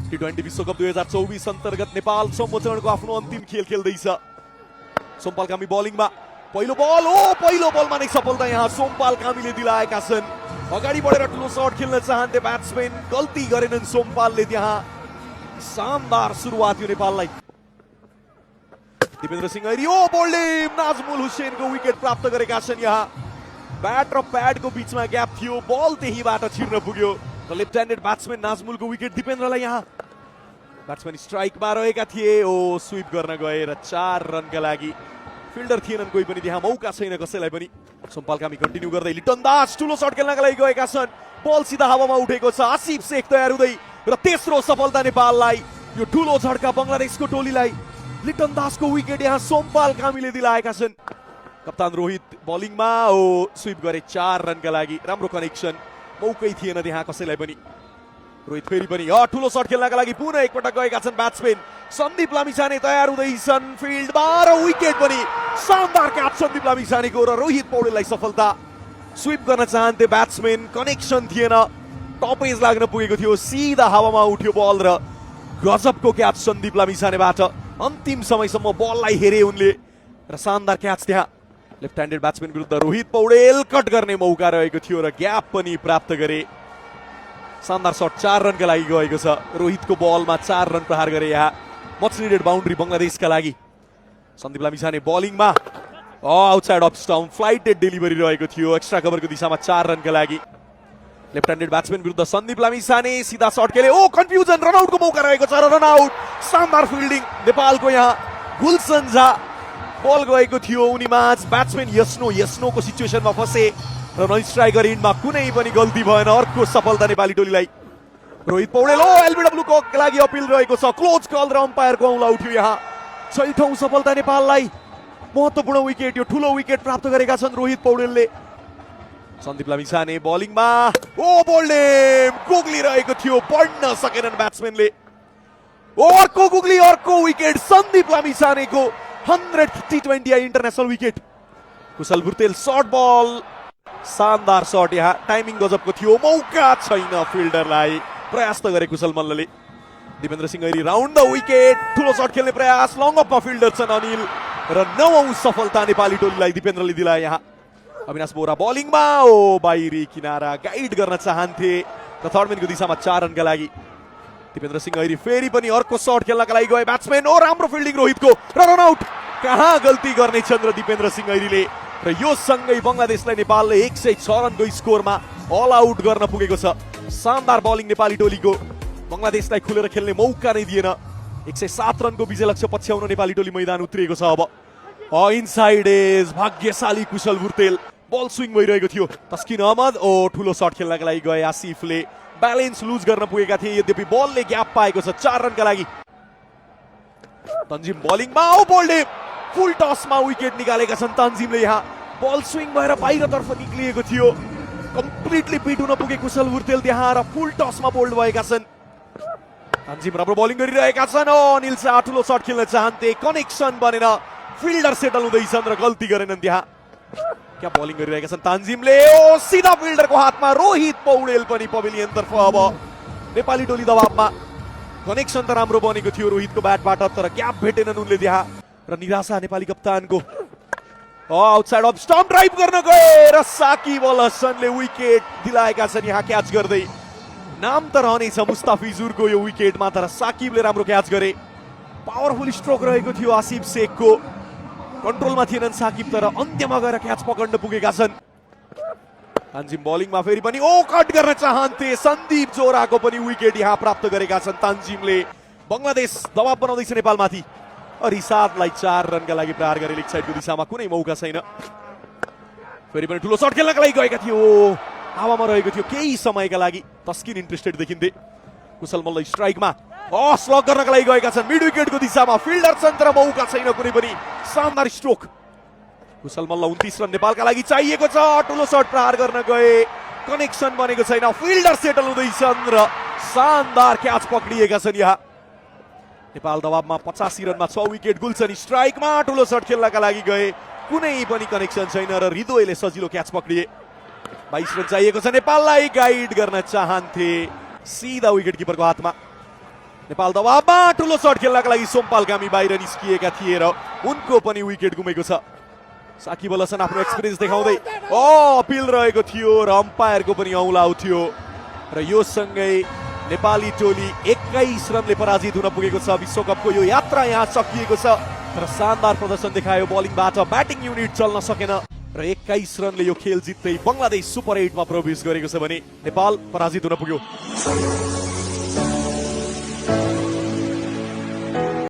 T20 विश्वकप 2024 अन्तर्गत नेपाल सम्मोचनको आफ्नो अन्तिम खेल खेल्दैछ। सोमपाल कामी बलिङमा पहिलो बलमा नै सफलता यहाँ सोमपाल कामीले दिलाएका छन्। अगाडि बढेर ठुलो शट खेल्न चाहन्थे ब्याट्सम्यान, गल्ती गरेनन् सोमपालले। त्यहाँ शानदार सुरुवात यो नेपाललाई। दिपेन्द्र सिंह ऐरी बोल्डे नाजमुल हुसैनको विकेट प्राप्त गरेका छन्। यहाँ ब्याट र प्याडको बीचमा ग्याप थियो, बल त्यहीबाट छिर्न पुग्यो र लेफ्ट ह्यान्डेड ब्याट्सम्यान नाजमुलको विकेट दिपेन्द्रलाई। यहाँ ब्याट्सम्यान स्ट्राइकमा रहेका थिए, स्विप गर्न गए र 4 रनका लागि फिल्डर थिएनन् कोही पनि, त्यहाँ मौका छैन कसैलाई पनि। सोमपाल कामी कन्टिन्यू गर्दै लिटन दास ठुलो शट खेल्नका लागि गएका छन्। बल सिधा हावामा उठेको छ, आसिफ शेख तयार हुँदै र तेस्रो सफलता नेपाललाई। यो ठुलो झड्का बङ्गलादेशको टोलीलाई। लिटन दासको विकेट यहाँ सोमपाल कामीले दिलाएका छन्। कप्तान रोहित बलिङमा स्विप गरे 4 रनका लागि। राम्रो कनेक्सन, मौकै थिएन त्यहाँ कसैलाई पनि। रोहित फेरि पनि ठुलो शट खेल्नका लागि पुनः एकपटक गएका छन् ब्याट्सम्यान। सन्दीप लामिछाने तयार हुँदैछन् फिल्डमा र विकेट पनि। शानदार क्याच सन्दीप लामिछानेको र रोहित पौडेललाई सफलता। स्विप गर्न चाहन्थे ब्याट्सम्यान, कनेक्सन थिएन, टप एज लाग्न पुगेको थियो, सिधा हावामा उठ्यो बल र गजबको क्याच सन्दीप लामिछानेबाट। अन्तिम समयसम्म बललाई हेरे उनले र शानदार क्याच त्यहाँ। लेफ्ट ह्यान्डेड ब्याट्सम्यान विरुद्ध रोहित पौडेल कट गर्ने मौका रहेको थियो र ग्याप पनि प्राप्त गरे। शानदार शट 4 रनका लागि गएको छ। रोहितको बलमा 4 रन प्रहार गरे यहाँ। मच निडेड बाउन्ड्री बङ्गलादेशका लागि। सन्दीप लामिछाने बलिङमा outside off stump, flighted delivery रहेको थियो एक्स्ट्रा कभरको दिशामा 4 रनका लागि। लेफ्ट ह्यान्डेड ब्याट्सम्यान विरुद्ध सन्दीप लामिछाने सिधा शट खेले, कन्फ्युजन, रनआउटको मौका रहेको छ र रनआउट। शानदार फिल्डिङ नेपालको यहाँ। गुलसन झा बल गएको थियो उनीमाझ, ब्याट्सम्यान यस्नोको सिचुएसनमा फसे र नन स्ट्राइकर इन्डमा कुनै पनि गल्ती भएन। अर्को सफलता नेपाली टोलीलाई। रोहित पौडेल एलबिडब्ल्यूको लागि अपिल रहेको छ, क्लोज कल र अम्पायरको औँला उठ्यो यहाँ। 6औं सफलता नेपाललाई। महत्त्वपूर्ण विकेट, यो ठुलो विकेट प्राप्त गरेका छन् रोहित पौडेलले। सन्दीप लामिछाने बलिङमा बोल्डे गुगली रहेको थियो, पढ्न सकेनन् ब्याट्सम्यानले। अर्को गुगली, अर्को विकेट सन्दीप लामिछानेको 100th T20 international wicket. Kushal Bhurtel short ball, शानदार शट यहाँ। टाइमिङ गजबको थियो, मौका छैन फिल्डरलाई। प्रयास त गरे कुशल मल्लले। Dipendra Singh Airee round the wicket, ठुलो शट खेल्ने प्रयास, लङ अपमा फिल्डर छन् अनिल र 9औं सफलता नेपाली टोलीलाई दिपेन्द्रले दिलाए यहाँ। अविनाश बोरा बलिङमा बाहिरी किनारा गाइड गर्न चाहन्थे र थर्डम्यानको दिशामा 4 रनका लागि। दिपेन्द्र सिंह ऐरी फेरि पनि अर्को शट खेल्नका लागि गए ब्याट्सम्यान, राम्रो फिल्डिङ रोहितको र रनआउट। कहाँ गल्ती गर्नेछन् र दिपेन्द्र सिंह ऐरीले र यो सँगै बङ्गलादेशलाई नेपालले 106 रनको स्कोरमा अल आउट गर्न पुगेको छ। शानदार बलिङ नेपाली टोलीको। बङ्गलादेशलाई खुलेर खेल्ने मौका नै दिएन। 107 रनको विजय लक्ष्य पछ्याउन नेपाली टोली मैदान उत्रिएको छ। अब इनसाइड एज, भाग्यशाली कुशल भुर्तेल। बल स्विङ भइरहेको थियो। तस्किन अहमद ठुलो शट खेल्नका लागि गए आसिफले, ब्यालेन्स लुज गर्न पुगेका थिए, यद्यपि बलले ग्याप पाएको छ 4 रनका लागि। तन्जिम बलिङमा बोल्डे फुल टसमा विकेट निकालेका छन् तन्जिमले। यहाँ बल स्विङ भएर बाहिरतर्फ निक्लिएको थियो, कम्प्लिटली पिट हुन पुगे कुशल भुर्तेल त्यहाँ र फुल टसमा बोल्ड भएका छन्। तन्जिम राम्रो बलिङ गरिरहेका छन्। अनिल शाह ठुलो शट खेल्न चाहन्थे, कनेक्सन बनेर फिल्डर सेटल हुँदैछन् र गल्ती गरेनन् त्यहाँ। क्या बलिङ गरिरहेका छन् तन्जिमले, सिधा फिल्डरको हातमा। रोहित पौडेल पनि पवेलियन तर्फ। अब नेपाली टोली दबावमा। कनेक्सन त राम्रो बनेको थियो रोहितको ब्याटबाट, तर ग्याप भेटेनन् उनले त्यहाँ र निराशा नेपाली कप्तानको। आउटसाइड अफ स्टम्प ड्राइभ गर्न गए र साकिब अल हसनले विकेट दिलाएका छन् यहाँ क्याच गर्दै। नाम त रहनेछ मुस्ताफिजुरको यो विकेटमा, तर साकिबले राम्रो क्याच गरे। पावरफुल स्ट्रोक रहेको थियो आसिफ शेखको। कन्ट्रोलमा थिएनन् साकिब, तर अन्त्यमा गएर क्याच पकड्न पुगेका छन्। तन्जिम बलिङमा फेरि पनि कट गर्न चाहन्थे, सन्दीप जोराको पनि विकेट यहाँ प्राप्त गरेका छन् तन्जिमले। बङ्गलादेश दबाव बनाउँदैछ नेपालमाथि। रिसादलाई 4 रनका लागि प्रहार गरे लेग साइडको दिशामा, कुनै मौका छैन। फेरि पनि ठुलो शट खेल्नका लागि गएका थियो, हावामा रहेको थियो केही समयका लागि। तस्किन इन्ट्रेस्टेड देखिन्थे। कुशल मल्ल स्ट्राइकमा स्लग गर्नका लागि गएका छन् मिड विकेटको दिशामा, फिल्डर छन् तर मौका छैन कुनै पनि। शानदार स्ट्रोक। कुशल मल्ल 29 रन नेपालका लागि चाहिएको छ। ठुलो शट प्रहार गर्न गए, कनेक्सन बनेको छैन, फिल्डर सेटल हुँदैछन् र शानदार क्याच पक्रिएका छन् यहाँ। नेपाल दबावमा 85 रनमा 6 विकेट। गुलसन स्ट्राइकमा ठुलो शट खेल्नका लागि गए, कुनै पनि कनेक्सन छैन र हृदयले सजिलो क्याच पक्रिए। 22 रन चाहिएको छ नेपाललाई, गाइड गर्न चाहन्थे, सिधा विकेट किपरको हातमा। नेपाल दबावमा ठुलो शट खेल्नका लागि सोमपाल कामी बाहिर निस्किएका थिए र उनको पनि विकेट गुमेको छ। साकिब अल हसन आफ्नो एक्सपिरियन्स देखाउँदै अपिल रहेको थियो र अम्पायरको पनि औलाउ थियो र यो सँगै नेपाली टोली 21 रनले पराजित हुन पुगेको छ। विश्वकपको यो यात्रा यहाँ सकिएको छ तर शानदार प्रदर्शन देखायो बलिङबाट, ब्याटिङ युनिट चल्न सकेन र 21 रनले यो खेल जित्दै बङ्गलादेश सुपर 8 मा प्रवेश गरेको छ भने नेपाल पराजित हुन पुग्यो।